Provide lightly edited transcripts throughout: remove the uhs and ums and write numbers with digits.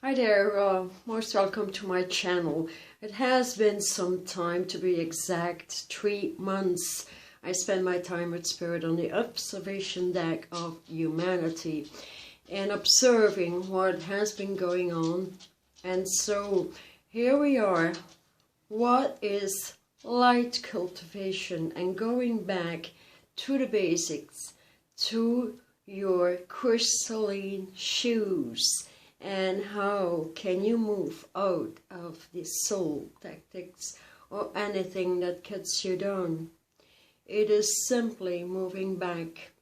Hi there, most welcome to my channel. It has been some time, to be exact, 3 months. I spend my time with Spirit on the observation deck of humanity and observing what has been going on. And so here we are. What is light cultivation? And going back to the basics, to your crystalline shoes. And how can you move out of the soul tactics or anything that cuts you down? It is simply moving back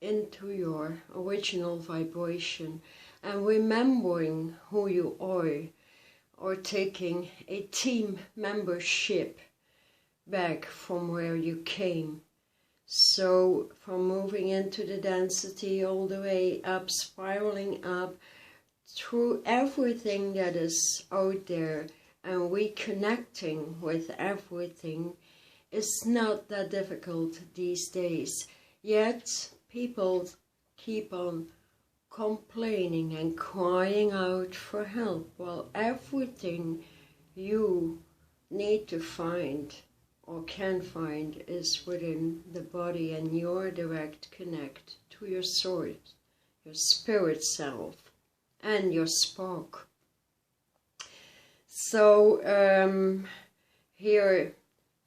into your original vibration and remembering who you are, or taking a team membership back from where you came. So from moving into the density all the way up, spiraling up through everything that is out there and reconnecting with everything is not that difficult these days. Yet people keep on complaining and crying out for help. Well, everything you need to find or can find is within the body and your direct connect to your source, your spirit self, and your spark. So here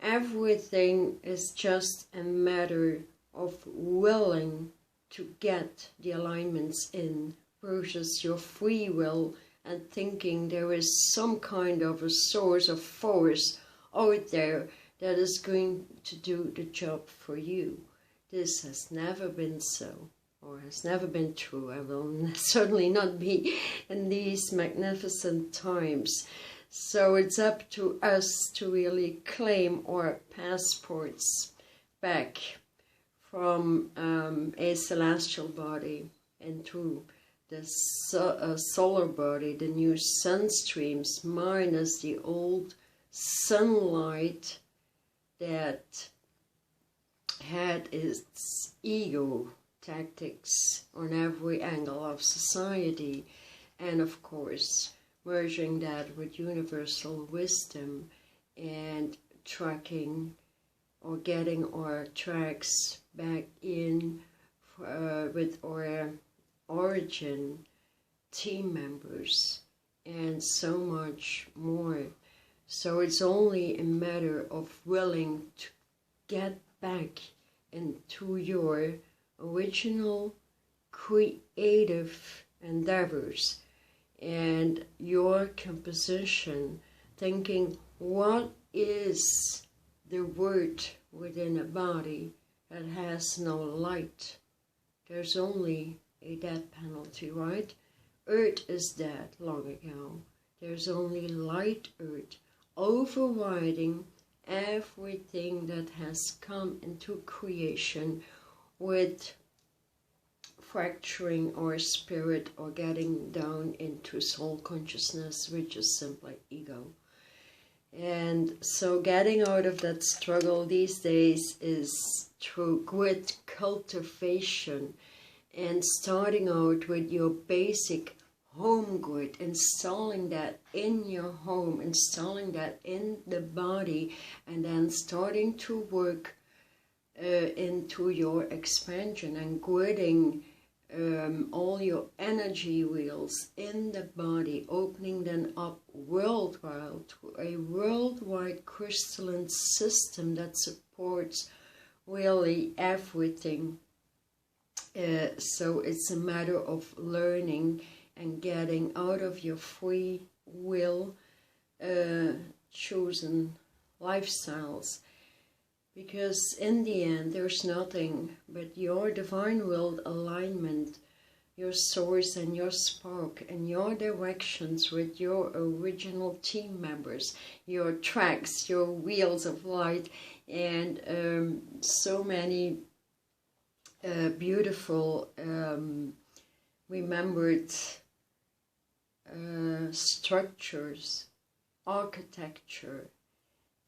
everything is just a matter of willing to get the alignments in versus your free will and thinking there is some kind of a source of force out there that is going to do the job for you. This has never been so, or has never been true. I will certainly not be in these magnificent times. So it's up to us to really claim our passports back from a celestial body into the solar body, the new sun streams, minus the old sunlight that had its ego tactics on every angle of society, and of course merging that with universal wisdom and tracking or getting our tracks back in with our origin team members and so much more. So it's only a matter of willing to get back into your original creative endeavors and your composition, thinking what is the word within a body that has no light. There's only a death penalty, right? Earth is dead long ago. There's only light earth, overriding everything that has come into creation with fracturing our spirit or getting down into soul consciousness, which is simply ego. And so getting out of that struggle these days is through grit cultivation and starting out with your basic home grid, installing that in your home, installing that in the body, and then starting to work into your expansion and gridding all your energy wheels in the body, opening them up worldwide to a worldwide crystalline system that supports really everything. So it's a matter of learning and getting out of your free will chosen lifestyles, because in the end there's nothing but your divine willed alignment, your source and your spark and your directions with your original team members, your tracks, your wheels of light, and so many beautiful remembered structures, architecture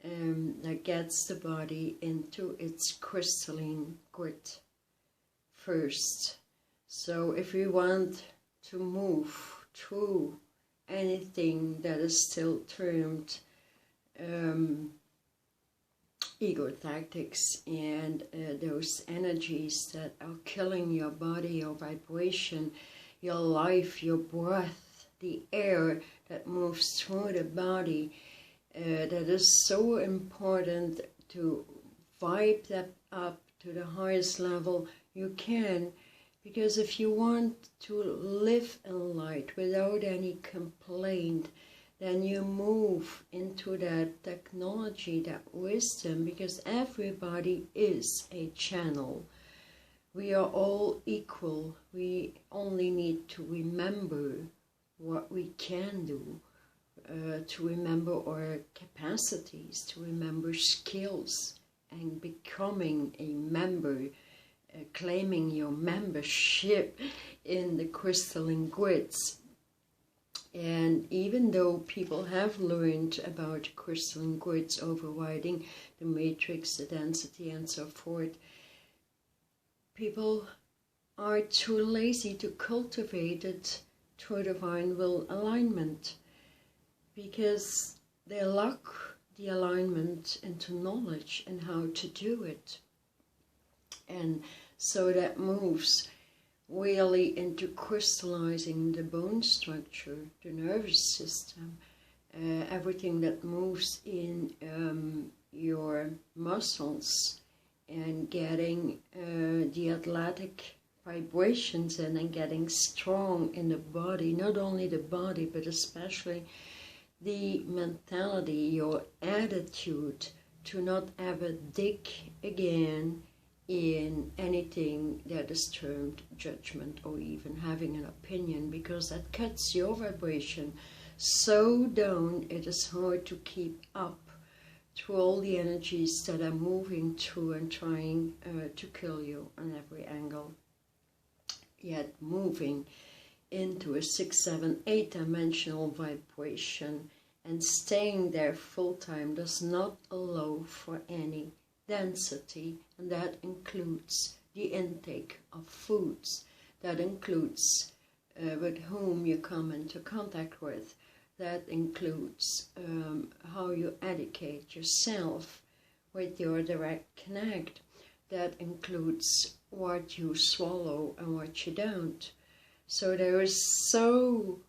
that gets the body into its crystalline grit first. So if we want to move through anything that is still termed ego tactics and those energies that are killing your body, your vibration, your life, your breath, the air that moves through the body. That is so important to vibe that up to the highest level you can, because if you want to live in light without any complaint, then you move into that technology, that wisdom, because everybody is a channel. We are all equal. We only need to remember what we can do, to remember our capacities, to remember skills, and becoming a member, claiming your membership in the crystalline grids. And even though people have learned about crystalline grids overriding the matrix, the density and so forth, people are too lazy to cultivate it through divine will alignment, because they lack the alignment into knowledge and how to do it. And so that moves really into crystallizing the bone structure, the nervous system, everything that moves in your muscles, and getting the athletic vibrations in, and getting strong in the body, not only the body but especially the mentality, your attitude to not ever dig again in anything that is termed judgment or even having an opinion, because that cuts your vibration so down it is hard to keep up through all the energies that are moving through and trying to kill you on every angle. Yet moving into a 6, 7, 8 dimensional vibration and staying there full time does not allow for any density, and that includes the intake of foods, that includes with whom you come into contact with, that includes how you educate yourself with your direct connect, that includes what you swallow and what you don't. So there is so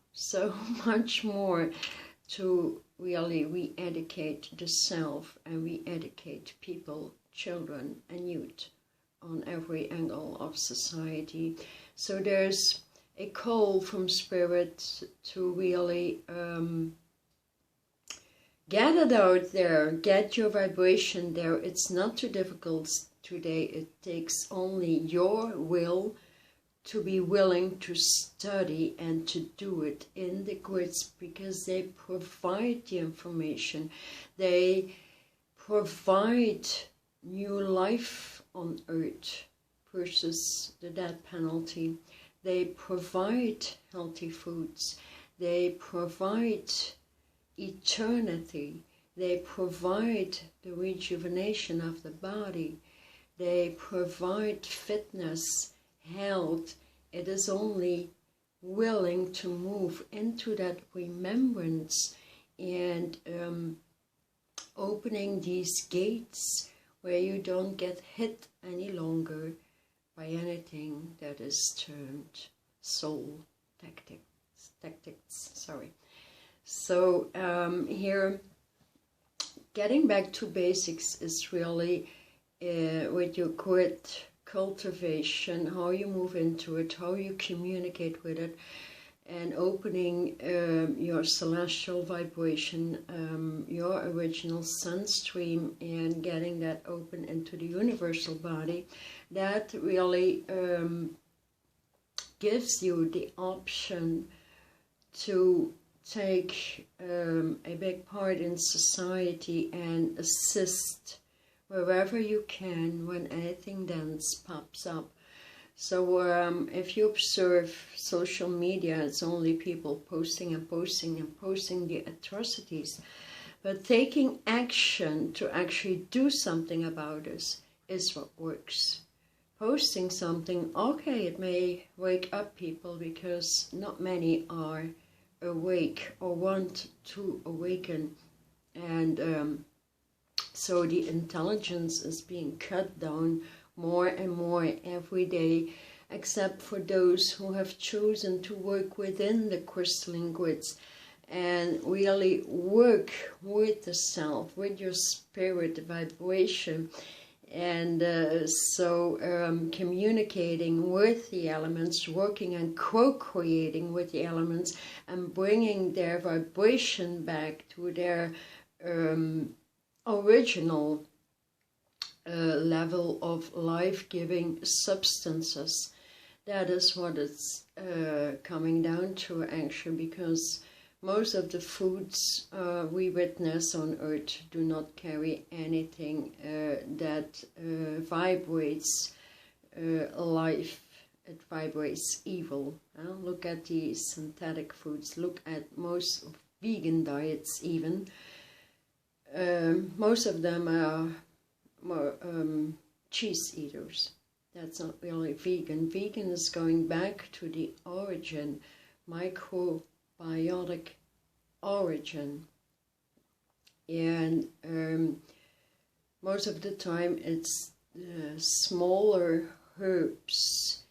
much more to really re-educate the self and re-educate people, children and youth on every angle of society. So there's a call from Spirit to really get it out there, get your vibration there. It's not too difficult today. It takes only your will to be willing to study and to do it in the grids, because they provide the information. They provide new life on earth versus the death penalty. They provide healthy foods. They provide eternity. They provide the rejuvenation of the body. They provide fitness, health. It is only willing to move into that remembrance and opening these gates where you don't get hit any longer by anything that is termed soul tactics. Sorry. So here, getting back to basics is really with your grid cultivation, how you move into it, how you communicate with it, and opening your celestial vibration, your original sun stream, and getting that open into the universal body. That really gives you the option to take a big part in society and assist wherever you can when anything dense pops up. So if you observe social media, it's only people posting and posting and posting the atrocities. But taking action to actually do something about this is what works. posting something, okay, it may wake up people because not many are awake or want to awaken, and so the intelligence is being cut down more and more every day, except for those who have chosen to work within the crystalline grids and really work with the self, with your spirit vibration, and communicating with the elements, working and co-creating with the elements, and bringing their vibration back to their original level of life-giving substances. That is what it's coming down to, actually, because most of the foods we witness on Earth do not carry anything that vibrates life. It vibrates evil. Look at the synthetic foods. Look at most of vegan diets even. Most of them are more cheese eaters. That's not really vegan. Vegan is going back to the origin, microbiotic origin, and most of the time it's smaller herbs,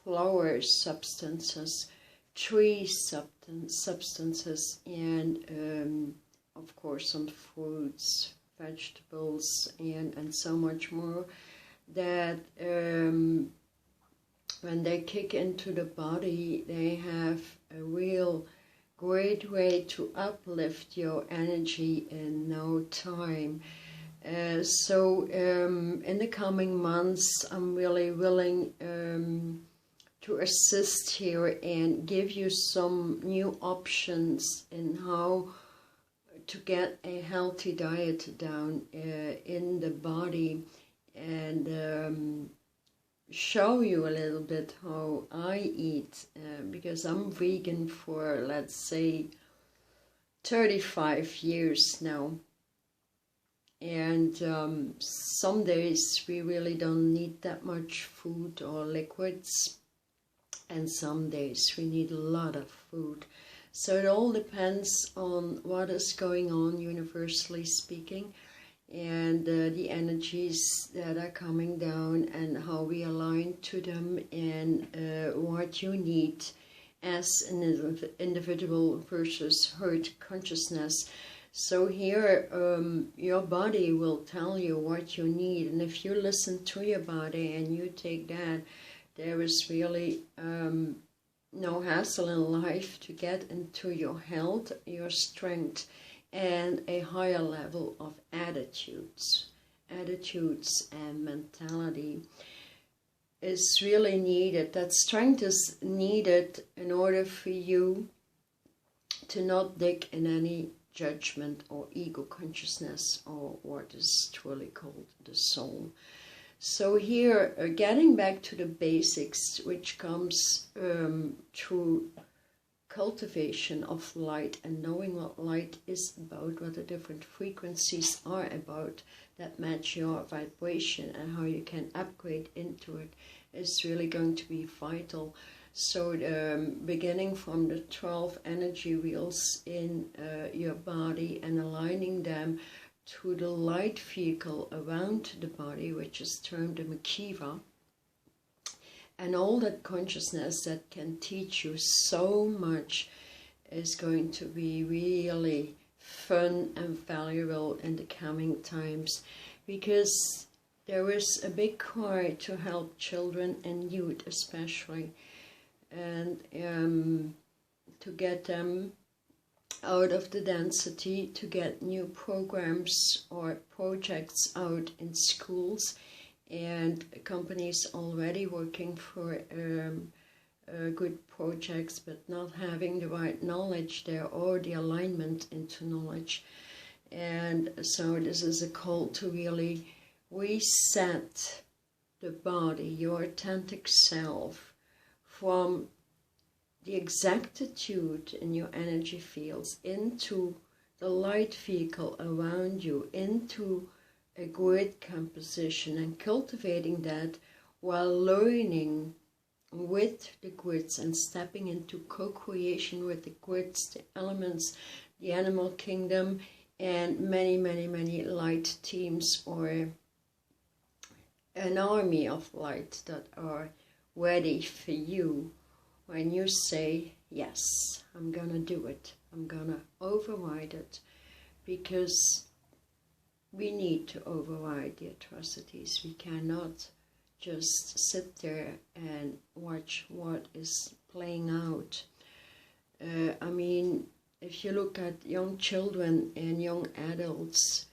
flower substances, tree substances, and of course some fruits, vegetables, and so much more, that when they kick into the body, they have a real great way to uplift your energy in no time. So in the coming months, I'm really willing to assist here and give you some new options in how to get a healthy diet down in the body, and show you a little bit how I eat, because I'm vegan for, let's say, 35 years now, and some days we really don't need that much food or liquids, and some days we need a lot of food. So it all depends on what is going on, universally speaking, and the energies that are coming down and how we align to them, and what you need as an individual versus herd consciousness. So here your body will tell you what you need, and if you listen to your body and you take that, there is really no hassle in life to get into your health, your strength, and a higher level of attitudes and mentality is really needed. That strength is needed in order for you to not dig in any judgment or ego consciousness, or what is truly called the soul. So here, getting back to the basics, which comes through cultivation of light and knowing what light is about, what the different frequencies are about that match your vibration, and how you can upgrade into it, is really going to be vital. So beginning from the 12 energy wheels in your body and aligning them to the light vehicle around the body, which is termed the Mckeever, and all that consciousness that can teach you so much, is going to be really fun and valuable in the coming times, because there is a big cry to help children and youth especially, and to get them out of the density, to get new programs or projects out in schools, and companies already working for good projects, but not having the right knowledge there or the alignment into knowledge. And so this is a call to really reset the body, your authentic self, from the exactitude in your energy fields into the light vehicle around you, into a grid composition, and cultivating that while learning with the grids and stepping into co-creation with the grids, the elements, the animal kingdom, and many, many, many light teams, or an army of light that are ready for you when you say, yes, I'm gonna do it, I'm gonna override it, because we need to override the atrocities. We cannot just sit there and watch what is playing out. I mean, if you look at young children and young adults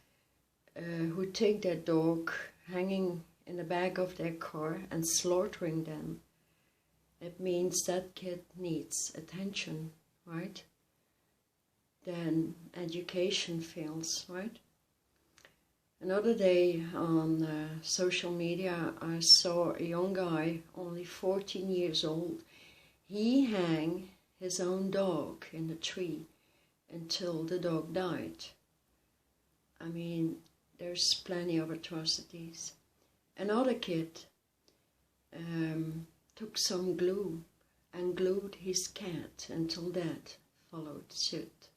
who take their dog hanging in the back of their car and slaughtering them, it means that kid needs attention, right? Then education fails, right? Another day on social media, I saw a young guy, only 14 years old. He hung his own dog in the tree until the dog died. I mean, there's plenty of atrocities. Another kid took some glue and glued his cat until that followed suit.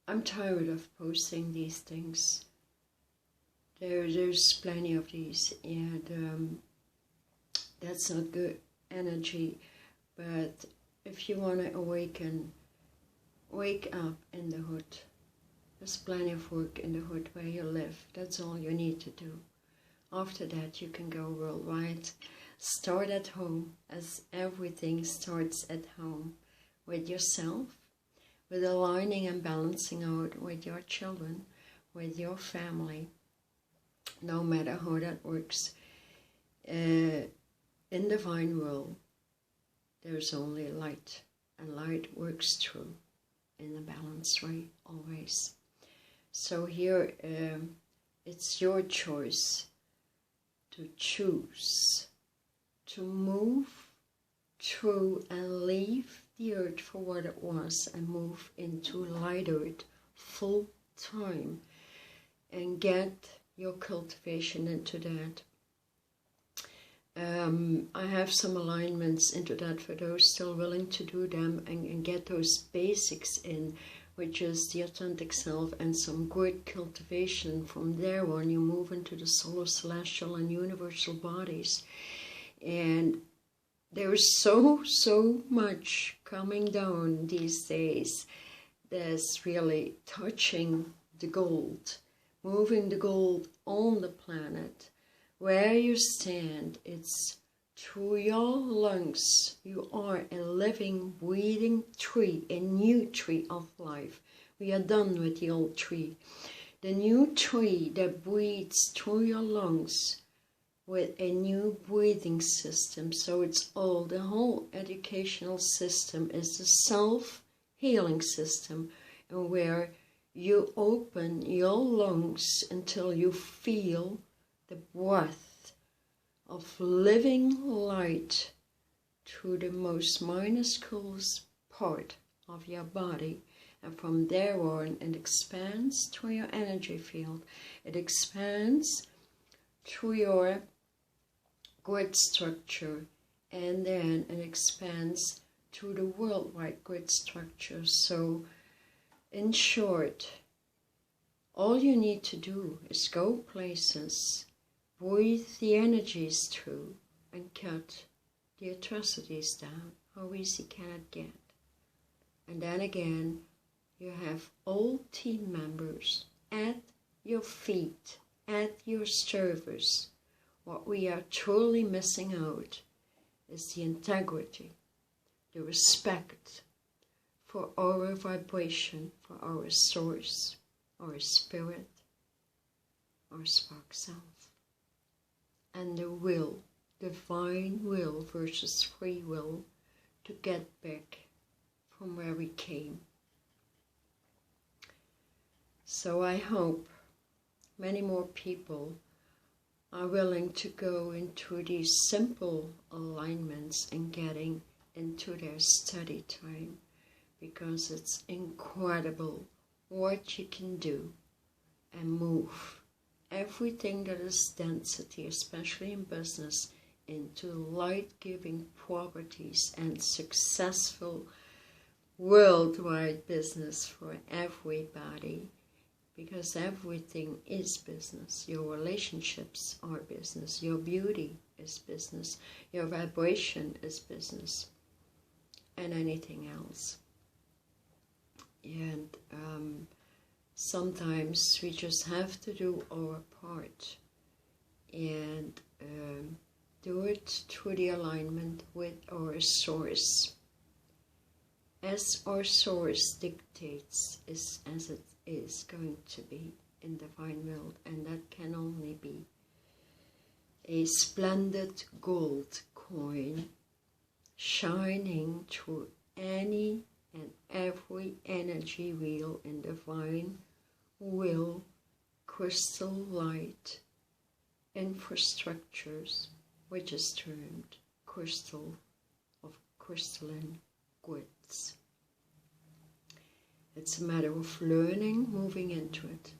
I'm tired of posting these things. There's plenty of these, and that's not good energy. But if you want to awaken, wake up in the hood. There's plenty of work in the hood where you live. That's all you need to do. After that, you can go worldwide. Start at home, as everything starts at home, with yourself, with aligning and balancing out with your children, with your family, no matter how that works. In divine world, there's only light, and light works through in a balanced way, always. So here, it's your choice to choose to move through and leave the earth for what it was and move into light earth full time and get your cultivation into that. I have some alignments into that for those still willing to do them and get those basics in, which is the authentic self and some good cultivation. From there on, you move into the solar, celestial, and universal bodies. And there is so much coming down these days that's really touching the gold, moving the gold on the planet. Where you stand, it's through your lungs. You are a living, breathing tree, a new tree of life. We are done with the old tree. The new tree that breathes through your lungs with a new breathing system. So it's all, the whole educational system is the self-healing system, and where you open your lungs until you feel the breath of living light through the most minuscule part of your body. And from there on, it expands through your energy field. It expands through your grid structure, and then it expands through the worldwide grid structure. So, in short, all you need to do is go places, breathe the energies through, and cut the atrocities down. How easy can it get? And then again, you have all team members at your feet, at your service. What we are truly missing out is the integrity, the respect for our vibration, for our source, our spirit, our spark self. And the will, divine will versus free will, to get back from where we came. So I hope many more people are willing to go into these simple alignments and getting into their study time, because it's incredible what you can do and move everything that is density, especially in business, into light-giving properties and successful worldwide business for everybody, because everything is business. Your relationships are business, your beauty is business, your vibration is business, and anything else. And sometimes we just have to do our part and do it through the alignment with our source. As our source dictates, is as it is going to be in divine will, and that can only be a splendid gold coin shining through any and every energy wheel in divine will, crystal light infrastructures, which is termed crystal of crystalline goods. It's a matter of learning, moving into it.